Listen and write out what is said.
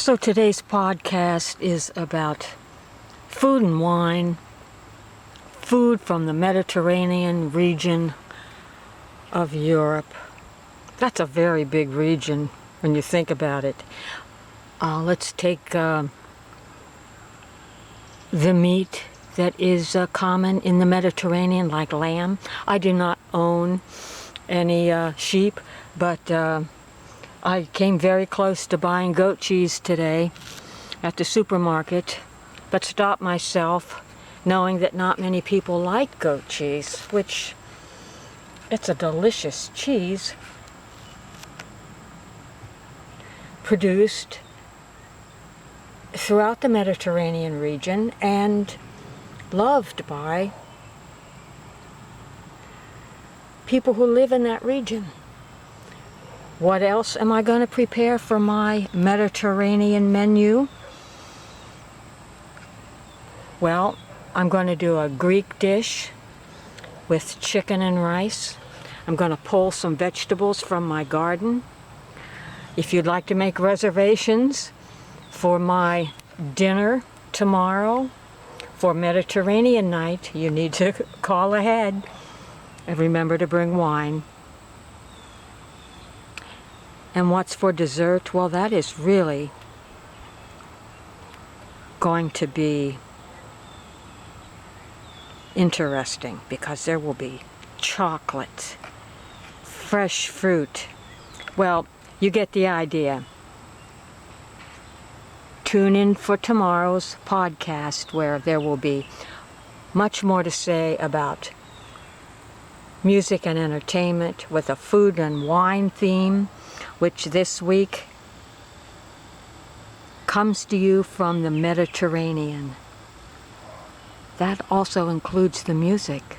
So today's podcast is about food and wine, food from the Mediterranean region of Europe. That's a very big region when you think about it. Let's take the meat that is common in the Mediterranean, like lamb. I do not own any sheep, but I came very close to buying goat cheese today at the supermarket, but stopped myself knowing that not many people like goat cheese, which it's a delicious cheese produced throughout the Mediterranean region and loved by people who live in that region. What else am I going to prepare for my Mediterranean menu? Well, I'm going to do a Greek dish with chicken and rice. I'm going to pull some vegetables from my garden. If you'd like to make reservations for my dinner tomorrow for Mediterranean night, you need to call ahead and remember to bring wine. And what's for dessert? Well, that is really going to be interesting because there will be chocolate, fresh fruit. Well, you get the idea. Tune in for tomorrow's podcast where there will be much more to say about music and entertainment with a food and wine theme, which this week comes to you from the Mediterranean. That also includes the music.